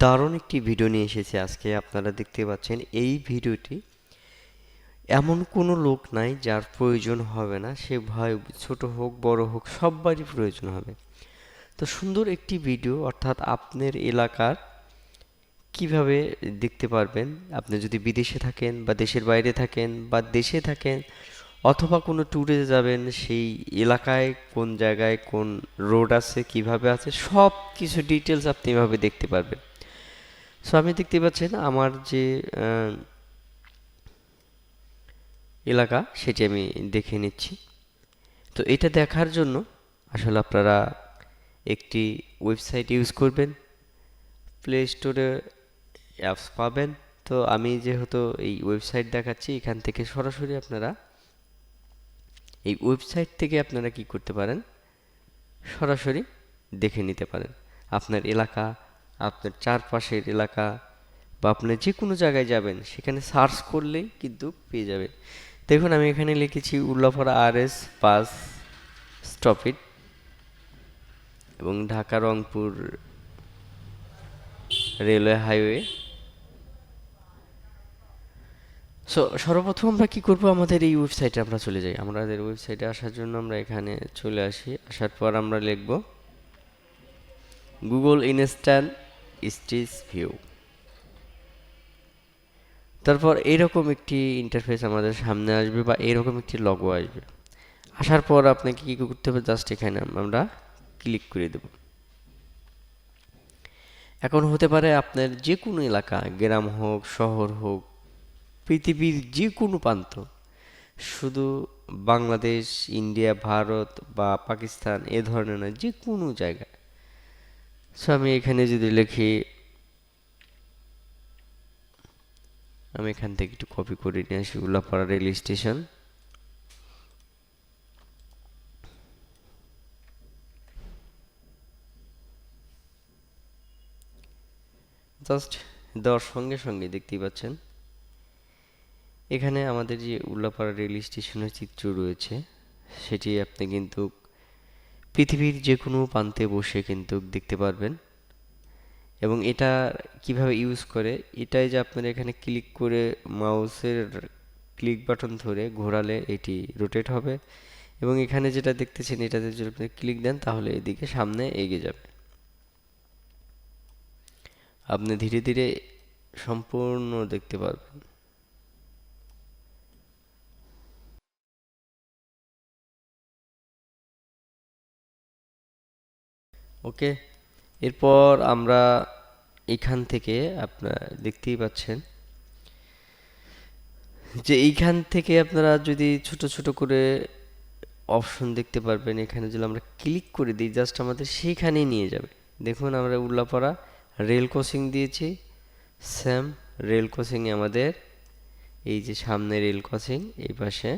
দারুণ একটি ভিডিও নিয়ে এসেছি আজকে। আপনারা দেখতে পাচ্ছেন এই ভিডিওটি এমন কোনো লোক নাই যার প্রয়োজন হবে না, সে ভাই ছোট হোক বড় হোক সবারই প্রয়োজন হবে। তো সুন্দর একটি ভিডিও, অর্থাৎ আপনার এলাকার কিভাবে দেখতে পারবেন। আপনি যদি বিদেশে থাকেন বা দেশের বাইরে থাকেন বা দেশে থাকেন অথবা কোনো ট্যুরে যাবেন, সেই এলাকায় কোন জায়গায় কোন রোড আছে কিভাবে আছে সব কিছু ডিটেলস আপনি এভাবে দেখতে পারবেন। সো আপনি দেখতে পাচ্ছেন আমার যে এলাকা সেটি আমি দেখে নিচ্ছি। তো এটা দেখার জন্য আসলে আপনারা একটি ওয়েবসাইট ইউজ করবেন, প্লে স্টোরে অ্যাপস পাবেন। তো আমি যেহেতু এই ওয়েবসাইট দেখাচ্ছি, এখান থেকে সরাসরি আপনারা এই ওয়েবসাইট থেকে আপনারা কি করতে পারেন, সরাসরি দেখে নিতে পারেন আপনার এলাকা, আপনার চারপাশের এলাকা, বা আপনি যে কোনো জায়গায় যাবেন সেখানে সার্চ করলেই কিন্তু পেয়ে যাবেন। দেখুন আমি এখানে লিখেছি উল্লাপাড়া RS বাস স্টপেজ এবং Dhaka Rangpur railway highway. So সর্বপ্রথম আমরা কি করব, আমাদের এই ওয়েবসাইটে আমরা চলে যাই। আমাদের ওয়েবসাইটে আসার জন্য আমরা এখানে চলে আসি। আসার পর আমরা লিখব গুগল ইনস্ট্যান্ট স্ট্রিট ভিউ। তারপর এইরকম একটি ইন্টারফেস আমাদের সামনে আসবে বা এরকম একটি লগো আসবে। আসার পর আপনাকে কি করতে হবে, জাস্ট এখানে আমরা ক্লিক করে দেব। এখন হতে পারে আপনার যে কোনো এলাকা, গ্রাম হোক শহর হোক পৃথিবীর যে কোনো প্রান্ত, শুধু বাংলাদেশ, ইন্ডিয়া, ভারত বা পাকিস্তান এ ধরনের না, যে কোনো জায়গায়। সো আমি এখানে যদি লিখি, আমি এখান থেকে একটু কপি করে নিয়ে আসি উল্লাপাড়া রেল স্টেশন। জাস্ট দেওয়ার সঙ্গে সঙ্গে দেখতেই পাচ্ছেন এখানে আমাদের যে উল্লাপাড়া রেল স্টেশনের চিত্র রয়েছে সেটি আপনি কিন্তু পৃথিবীর যে কোনো প্রান্তে বসে কিন্তু দেখতে পারবেন। এবং এটা কিভাবে ইউজ করে, এটাই যে আপনারা এখানে ক্লিক করে মাউসের ক্লিক বাটন ধরে ঘোরালে এটি রোটেট হবে, এবং এখানে যেটা দেখতেছেন এটাতে যদি আপনি ক্লিক দেন তাহলে এদিকে সামনে এগিয়ে যাবে। আপনি ধীরে ধীরে সম্পূর্ণ দেখতে পারবেন। ওকে, এরপর আমরা এখান থেকে আপনারা দেখতেই পাচ্ছেন যে এইখান থেকে আপনারা যদি ছোট ছোট করে অপশন দেখতে পারবেন। এখানে যদি আমরা ক্লিক করে দিই জাস্ট আমাদের সেইখানেই নিয়ে যাবে। দেখুন আমরা উল্লাপাড়া রেল ক্রসিং দিয়েছি, সেম রেল ক্রসিংয়ে আমাদের এই যে সামনে রেল ক্রসিং, এই পাশে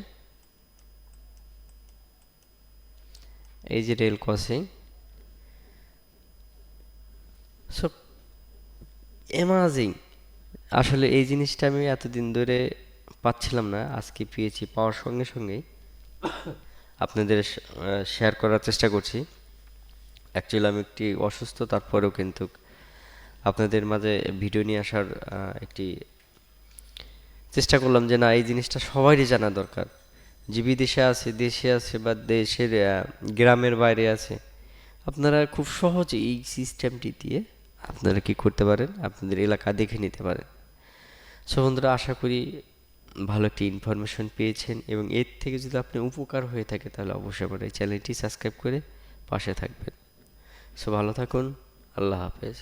এই যে রেল ক্রসিং। সো অ্যামাজিং, আসলে এই জিনিসটা আমি এতদিন ধরে পাচ্ছিলাম না, আজকে পেয়েছি। পাওয়ার সঙ্গে সঙ্গেই আপনাদের শেয়ার করার চেষ্টা করছি। অ্যাকচুয়ালি আমি একটি অসুস্থ, তারপরেও কিন্তু আপনাদের মাঝে ভিডিও নিয়ে আসার একটি চেষ্টা করলাম যে না, এই জিনিসটা সবারই জানা দরকার। যে বিদেশে আছে, দেশে আছে বা দেশের গ্রামের বাইরে আছে, আপনারা খুব সহজে এই সিস্টেমটি দিয়ে আপনারা কি করতে পারেন, আপনাদের এলাকা দেখে নিতে পারেন। সো বন্ধুরা, আশা করি ভালো একটি ইনফরমেশন পেয়েছেন, এবং এর থেকে যদি আপনি উপকার হয়ে থাকে তাহলে অবশ্যই আমার এই চ্যানেলটি সাবস্ক্রাইব করে পাশে থাকবেন। সো ভালো থাকুন, আল্লাহ হাফেজ।